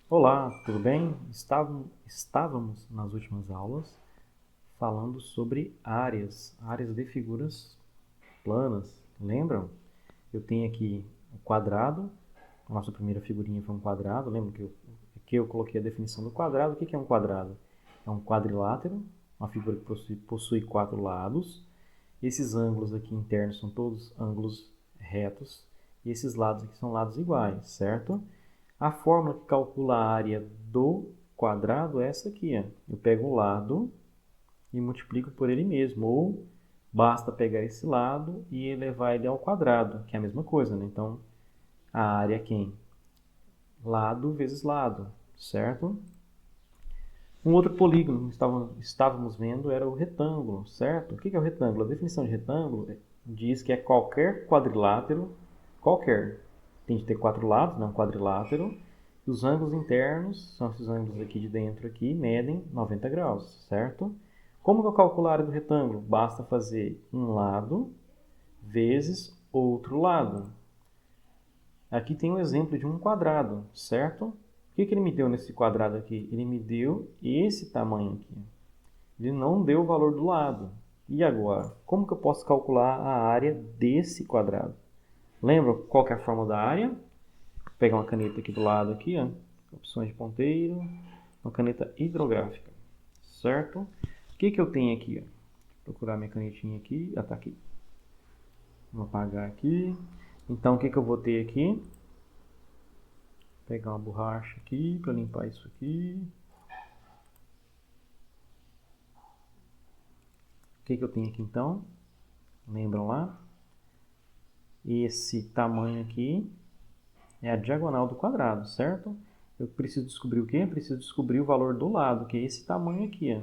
Olá, tudo bem? Estávamos nas últimas aulas falando sobre áreas de figuras planas. Lembram? Eu tenho aqui o quadrado, a nossa primeira figurinha foi um quadrado. Lembra que eu coloquei a definição do quadrado? O que é um quadrado? É um quadrilátero, uma figura que possui quatro lados. Esses ângulos aqui internos são todos ângulos retos e esses lados aqui são lados iguais, certo? A fórmula que calcula a área do quadrado é essa aqui. Ó. Eu pego o lado e multiplico por ele mesmo. Ou basta pegar esse lado e elevar ele ao quadrado, que é a mesma coisa. Né? Então, a área é quem? Lado vezes lado, certo? Um outro polígono que estávamos vendo era o retângulo, certo? O que é o retângulo? A definição de retângulo diz que é qualquer quadrilátero, qualquer, tem de ter quatro lados, não quadrilátero, e os ângulos internos, são esses ângulos aqui de dentro aqui, medem 90 graus, certo? Como que eu calculo a área do retângulo? Basta fazer um lado vezes outro lado. Aqui tem um exemplo de um quadrado, certo? O que ele me deu nesse quadrado aqui? Ele me deu esse tamanho aqui. Ele não deu o valor do lado. E agora? Como que eu posso calcular a área desse quadrado? Lembra qual que é a forma da área? Vou pegar uma caneta aqui do lado, aqui, ó. Opções de ponteiro. Uma caneta hidrográfica. Certo? O que eu tenho aqui? Ó? Vou procurar minha canetinha aqui. Ah, tá aqui. Vou apagar aqui. Então, o que eu vou ter aqui? Vou pegar uma borracha aqui para limpar isso aqui. O que eu tenho aqui então? Lembram lá? Esse tamanho aqui é a diagonal do quadrado, certo? Eu preciso descobrir o quê? Eu preciso descobrir o valor do lado, que é esse tamanho aqui. Ó.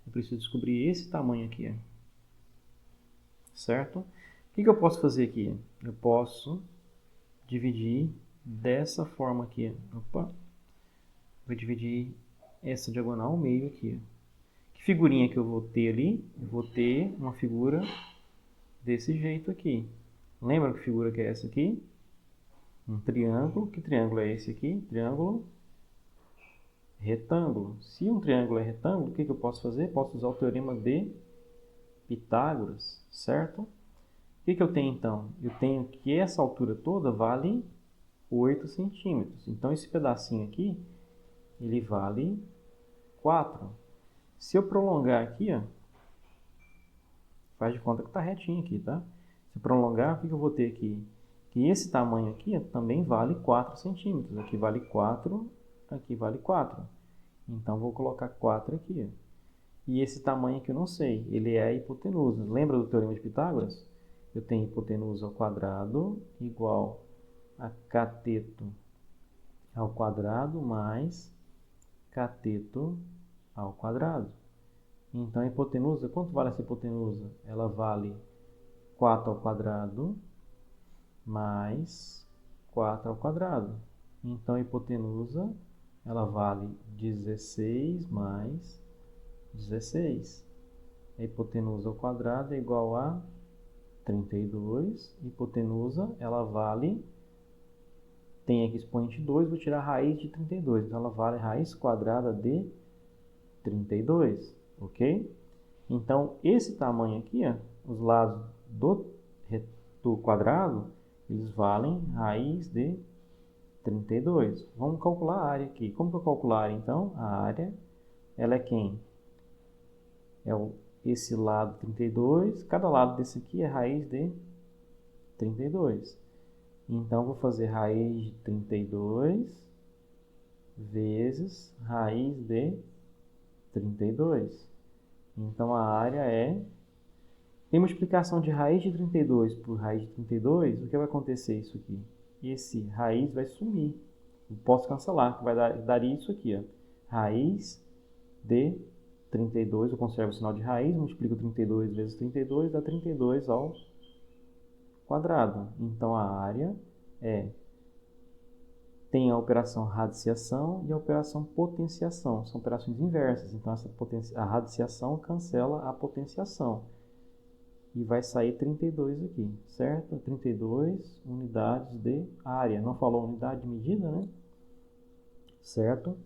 Eu preciso descobrir esse tamanho aqui, ó. Certo? O que eu posso fazer aqui? Eu posso dividir dessa forma aqui. Opa! Vou dividir essa diagonal ao meio aqui. Que figurinha que eu vou ter ali? Eu vou ter uma figura desse jeito aqui. Lembra que figura que é essa aqui? Um triângulo. Que triângulo é esse aqui? Triângulo retângulo. Se um triângulo é retângulo, o que eu posso fazer? Posso usar o teorema de Pitágoras, certo? O que eu tenho então? Eu tenho que essa altura toda vale 8 centímetros. Então, esse pedacinho aqui, ele vale 4. Se eu prolongar aqui, ó, faz de conta que está retinho aqui, tá? Se eu prolongar, o que eu vou ter aqui? Que esse tamanho aqui ó, também vale 4 centímetros. Aqui vale 4, aqui vale 4. Então, vou colocar 4 aqui. Ó. E esse tamanho aqui eu não sei, ele é a hipotenusa. Lembra do teorema de Pitágoras? Eu tenho hipotenusa ao quadrado igual a cateto ao quadrado mais cateto ao quadrado. Então, a hipotenusa, quanto vale essa hipotenusa? Ela vale 4 ao quadrado mais 4 ao quadrado. Então, a hipotenusa, ela vale 16 mais 16. A hipotenusa ao quadrado é igual a 32. Hipotenusa, ela vale, tem aqui expoente 2, vou tirar a raiz de 32. Então, ela vale raiz quadrada de 32, ok? Então, esse tamanho aqui, ó, os lados do quadrado, eles valem raiz de 32. Vamos calcular a área aqui. Como que eu calculo a área, então? A área, ela é quem? É esse lado 32. Cada lado desse aqui é raiz de 32. Então, vou fazer raiz de 32 vezes raiz de 32. Então, a área é... Tem multiplicação de raiz de 32 por raiz de 32, o que vai acontecer isso aqui? Esse raiz vai sumir. Eu posso cancelar, que vai dar isso aqui. Ó. Raiz de 32, eu conservo o sinal de raiz, multiplico 32 vezes 32, dá 32 ao quadrado. Então, a área tem a operação radiciação e a operação potenciação. São operações inversas. Então, a radiciação cancela a potenciação. E vai sair 32 aqui, certo? 32 unidades de área. Não falou unidade de medida, né? certo?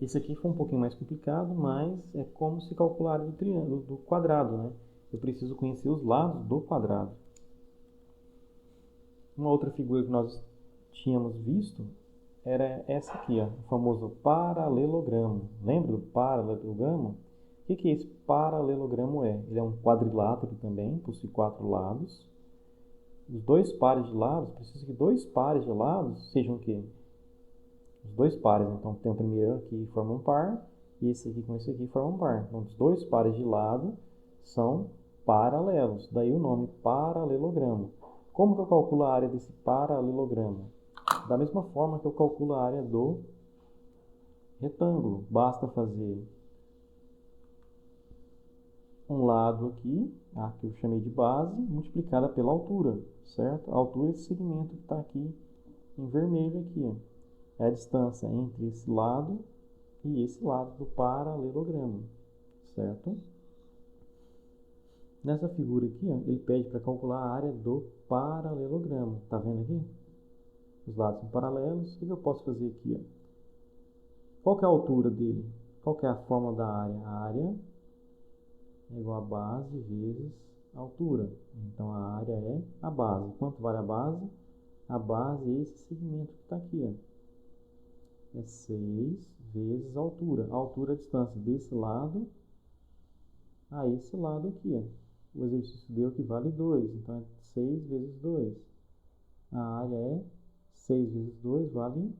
Esse aqui foi um pouquinho mais complicado, mas é como se calcular a área do triângulo, do quadrado, né? Eu preciso conhecer os lados do quadrado. Uma outra figura que nós tínhamos visto era essa aqui, ó, o famoso paralelogramo. Lembra do paralelogramo? O que esse paralelogramo é? Ele é um quadrilátero também, possui 4 lados. Os dois pares de lados, precisa que dois pares de lados sejam o quê? Os dois pares. Então tem o primeiro aqui que forma um par, e esse aqui com esse aqui forma um par. Então os dois pares de lado são paralelos, daí o nome paralelogramo. Como que eu calculo a área desse paralelogramo? Da mesma forma que eu calculo a área do retângulo. Basta fazer um lado aqui, que eu chamei de base, multiplicada pela altura, certo? A altura desse segmento que está aqui em vermelho aqui, ó, é a distância entre esse lado e esse lado do paralelogramo, certo? Nessa figura aqui, ó, ele pede para calcular a área do paralelogramo. Tá vendo aqui? Os lados são paralelos. O que eu posso fazer aqui? Ó? Qual que é a altura dele? Qual que é a fórmula da área? A área é igual a base vezes a altura. Então, a área é a base. Quanto vale a base? A base é esse segmento que está aqui. Ó. É 6 vezes a altura. A altura é a distância desse lado a esse lado aqui. Ó. O exercício deu que vale 2. Então, é 6 vezes 2. A área é 6 vezes 2 vale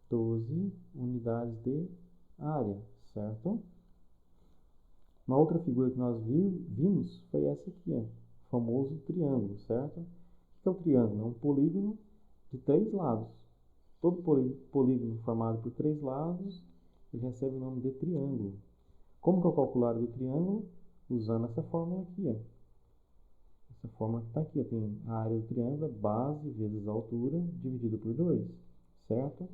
12 unidades de área, certo? Uma outra figura que nós vimos foi essa aqui, ó, o famoso triângulo, certo? O que é o triângulo? É um polígono de 3 lados. Todo polígono formado por 3 lados, ele recebe o nome de triângulo. Como que eu calculo a área do triângulo? Usando essa fórmula aqui, ó. Essa fórmula que está aqui, ó, tem a área do triângulo, é base vezes a altura, dividido por 2, certo?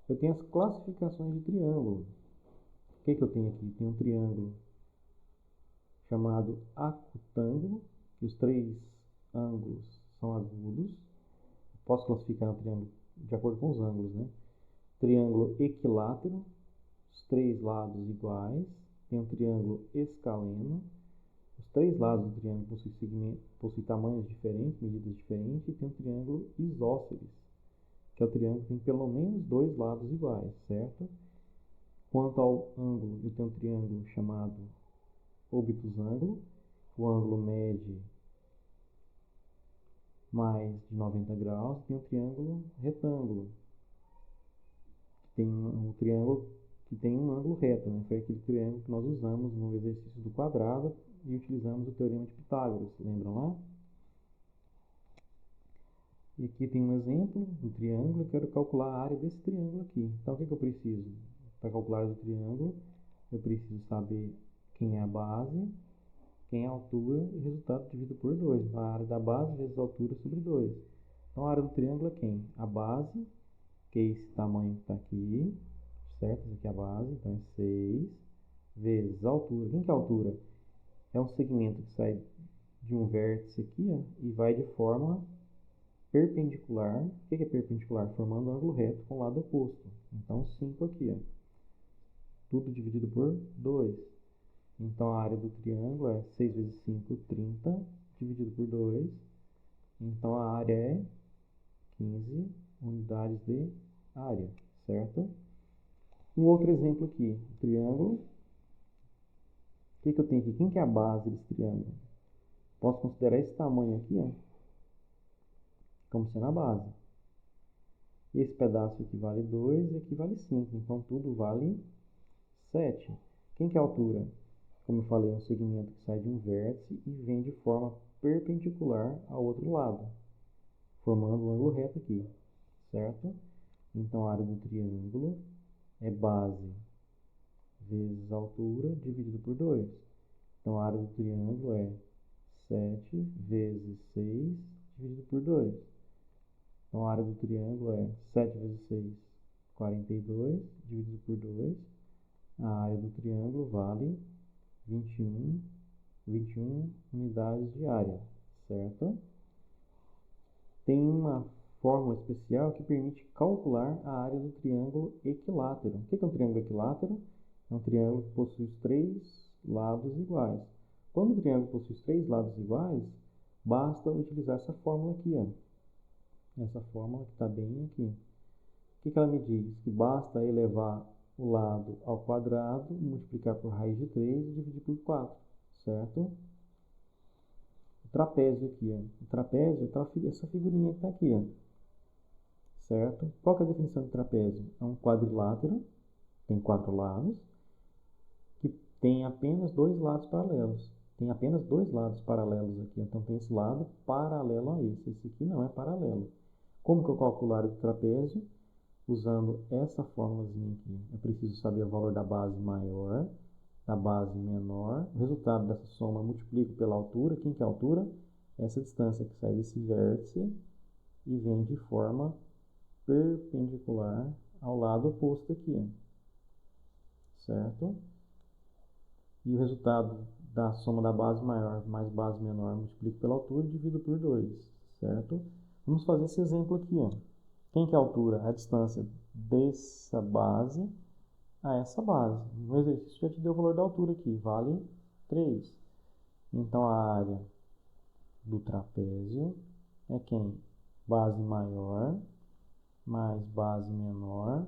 Eu tenho as classificações de triângulo. O que eu tenho aqui? Tem um triângulo chamado acutângulo, que os 3 ângulos são agudos. Posso classificar um triângulo de acordo com os ângulos, né? Triângulo equilátero, os 3 lados iguais. Tem um triângulo escaleno. Os 3 lados do triângulo possuem tamanhos diferentes, medidas diferentes. E tem um triângulo isósceles, que é o triângulo que tem pelo menos 2 lados iguais, certo? Quanto ao ângulo, eu tenho um triângulo chamado obtusângulo. O ângulo mede mais de 90 graus. Tem um triângulo retângulo, que tem um triângulo que tem um ângulo reto, né? Foi aquele triângulo que nós usamos no exercício do quadrado e utilizamos o teorema de Pitágoras, lembram lá? E aqui tem um exemplo do triângulo. Eu quero calcular a área desse triângulo aqui. Então, o que eu preciso? Para calcular a área do triângulo, eu preciso saber quem é a base, quem é a altura e o resultado dividido por 2. Então, a área da base vezes a altura sobre 2. Então, a área do triângulo é quem? A base, que é esse tamanho que está aqui, certo? Essa aqui é a base, então é 6, vezes a altura. Quem que é a altura? É um segmento que sai de um vértice aqui, ó, e vai de forma perpendicular. O que é perpendicular? Formando um ângulo reto com o lado oposto. Então, 5 aqui, ó. Tudo dividido por 2. Então, a área do triângulo é 6 vezes 5, 30, dividido por 2. Então, a área é 15 unidades de área, certo? Um outro exemplo aqui, o triângulo. O que eu tenho aqui? Quem que é a base desse triângulo? Posso considerar esse tamanho aqui, ó, como sendo a base. Esse pedaço aqui vale 2 e aqui vale 5. Então, tudo vale 7. Quem que é a altura? Como eu falei, é um segmento que sai de um vértice e vem de forma perpendicular ao outro lado, formando um ângulo reto aqui, certo? Então, a área do triângulo é base vezes a altura dividido por 2. Então, a área do triângulo é 7 vezes 6 dividido por 2. Então, a área do triângulo é 7 vezes 6, 42, dividido por 2. A área do triângulo vale 21 unidades de área, certo? Tem uma fórmula especial que permite calcular a área do triângulo equilátero. O que é um triângulo equilátero? É um triângulo que possui os três lados iguais. Quando o triângulo possui os três lados iguais, basta utilizar essa fórmula aqui, ó. Essa fórmula que está bem aqui. O que ela me diz? Que basta elevar o lado ao quadrado, multiplicar por raiz de 3 e dividir por 4, certo? O trapézio aqui, ó. O trapézio é essa figurinha que está aqui, ó. Certo? Qual que é a definição de trapézio? É um quadrilátero, tem 4 lados, que tem apenas 2 lados paralelos. Tem apenas 2 lados paralelos aqui. Então, tem esse lado paralelo a esse. Esse aqui não é paralelo. Como que eu calculo a área do trapézio? Usando essa formulazinha aqui. Eu preciso saber o valor da base maior, da base menor. O resultado dessa soma eu multiplico pela altura. Quem que é a altura? Essa distância que sai desse vértice e vem de forma perpendicular ao lado oposto aqui. Certo? E o resultado da soma da base maior mais base menor multiplico pela altura e divido por 2. Certo? Vamos fazer esse exemplo aqui, ó. Quem que é a altura? A distância dessa base a essa base. No exercício já te deu o valor da altura aqui, vale 3. Então, a área do trapézio é quem? Base maior mais base menor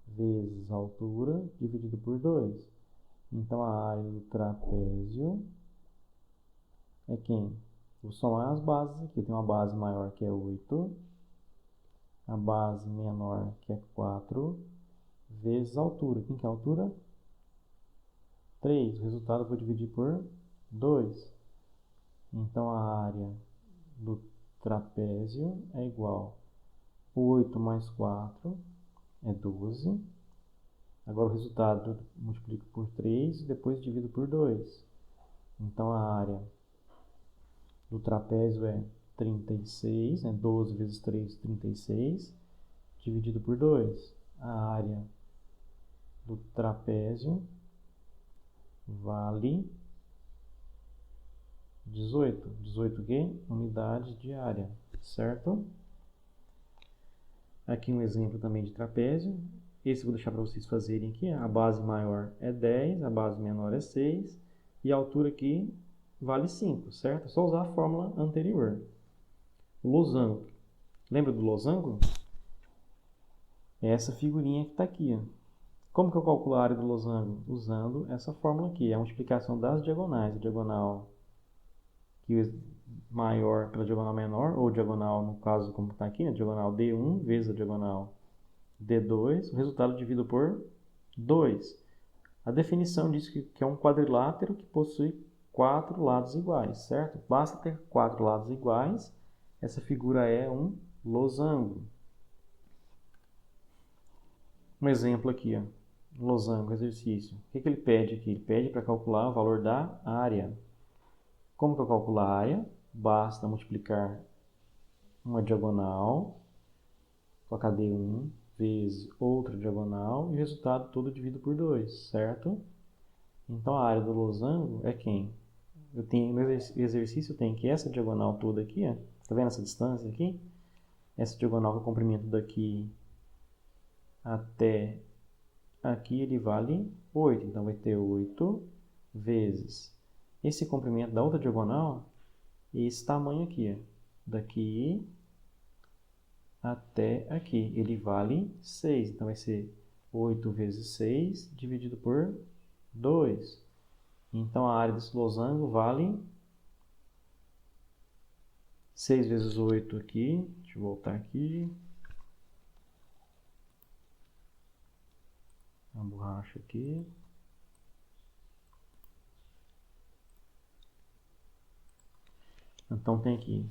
vezes a altura dividido por 2. Então, a área do trapézio é quem? Vou somar as bases aqui. Eu tenho uma base maior que é 8. A base menor, que é 4, vezes a altura. Quem que é a altura? 3. O resultado eu vou dividir por 2. Então, a área do trapézio é igual a 8 mais 4 é 12. Agora, o resultado eu multiplico por 3 e depois divido por 2. Então, a área do trapézio é 36, né? 12 vezes 3, 36, dividido por 2. A área do trapézio vale 18. 18 o quê? Unidade de área, certo? Aqui um exemplo também de trapézio. Esse eu vou deixar para vocês fazerem aqui. A base maior é 10, a base menor é 6 e a altura aqui vale 5, certo? É só usar a fórmula anterior. Losango. Lembra do losango? É essa figurinha que está aqui, ó. Como que eu calculo a área do losango? Usando essa fórmula aqui, é a multiplicação das diagonais. A diagonal que é maior pela diagonal menor, ou diagonal, no caso, como está aqui, né? Diagonal D1 vezes a diagonal D2, o resultado dividido por 2. A definição diz que é um quadrilátero que possui 4 lados iguais, certo? Basta ter 4 lados iguais, essa figura é um losango. Um exemplo aqui, ó. Losango, exercício. O que ele pede aqui? Ele pede para calcular o valor da área. Como que eu calculo a área? Basta multiplicar uma diagonal, colocar D1 vezes outra diagonal e o resultado todo dividido por 2, certo? Então, a área do losango é quem? Eu tenho, no exercício eu tenho que essa diagonal toda aqui, ó, tá vendo essa distância aqui? Essa diagonal com o comprimento daqui até aqui, ele vale 8. Então, vai ter 8 vezes esse comprimento da outra diagonal e esse tamanho aqui, ó, daqui até aqui. Ele vale 6. Então, vai ser 8 vezes 6 dividido por 2. Então, a área desse losango vale 6 vezes 8 aqui. Deixa eu voltar aqui. A borracha aqui. Então, tem aqui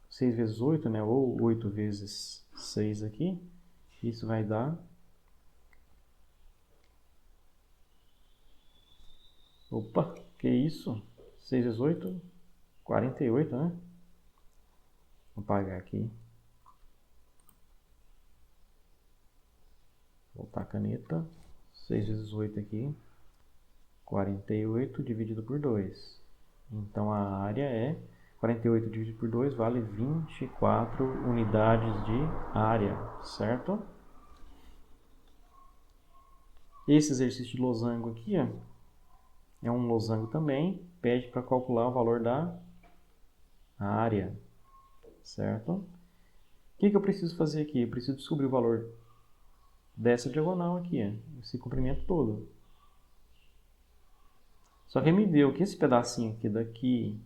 6 vezes 8, né? Ou 8 vezes 6 aqui. Isso vai dar... Opa, que isso? 6 vezes 8, 48, né? Vou apagar aqui. Voltar a caneta. 6 vezes 8 aqui. 48 dividido por 2. Então, a área é 48 dividido por 2 vale 24 unidades de área, certo? Esse exercício de losango aqui, ó, é um losango também, pede para calcular o valor da área, certo? O que eu preciso fazer aqui? Eu preciso descobrir o valor dessa diagonal aqui, ó, esse comprimento todo. Só que ele me deu que esse pedacinho aqui daqui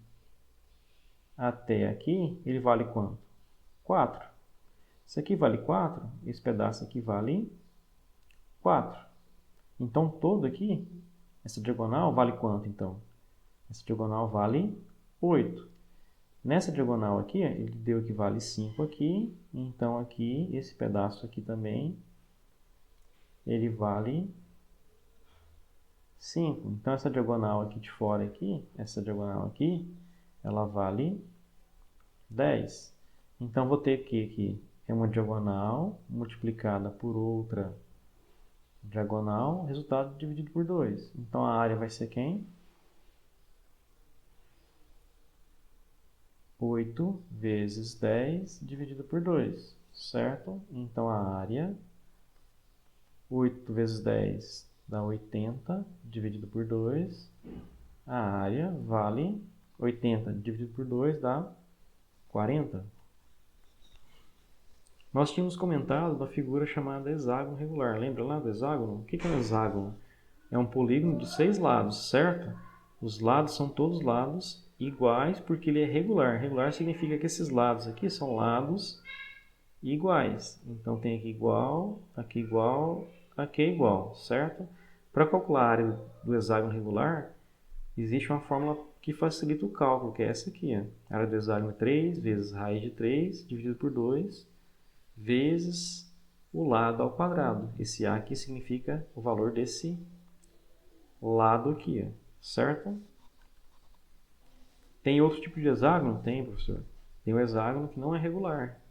até aqui, ele vale quanto? 4. Isso aqui vale 4, esse pedaço aqui vale 4. Então, todo aqui, essa diagonal vale quanto, então? Essa diagonal vale 8. Nessa diagonal aqui, ele deu que vale 5 aqui. Então, aqui, esse pedaço aqui também, ele vale 5. Então, essa diagonal aqui de fora, aqui, essa diagonal aqui, ela vale 10. Então, vou ter que aqui é uma diagonal multiplicada por outra diagonal, resultado dividido por 2. Então, a área vai ser quem? 8 vezes 10 dividido por 2, certo? Então, a área, 8 vezes 10 dá 80, dividido por 2. A área vale 80 dividido por 2 dá 40. Nós tínhamos comentado da figura chamada hexágono regular. Lembra lá do hexágono? O que é um hexágono? É um polígono de 6 lados, certo? Os lados são todos lados iguais porque ele é regular. Regular significa que esses lados aqui são lados iguais. Então tem aqui igual, aqui é igual, certo? Para calcular a área do hexágono regular, existe uma fórmula que facilita o cálculo, que é essa aqui. Ó. A área do hexágono é 3 vezes raiz de 3 dividido por 2 vezes o lado ao quadrado. Esse A aqui significa o valor desse lado aqui, ó, certo? Tem outro tipo de hexágono? Tem, professor. Tem o hexágono que não é regular.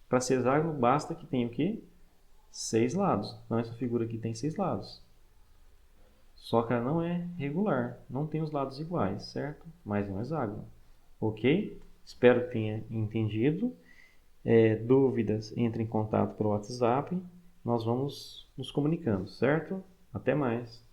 Para ser hexágono, basta que tenha o quê? 6 lados. Então, essa figura aqui tem 6 lados. Só que ela não é regular. Não tem os lados iguais, certo? Mas é um hexágono. Ok? Espero que tenha entendido. Dúvidas, entre em contato pelo WhatsApp. Nós vamos nos comunicando, certo? Até mais.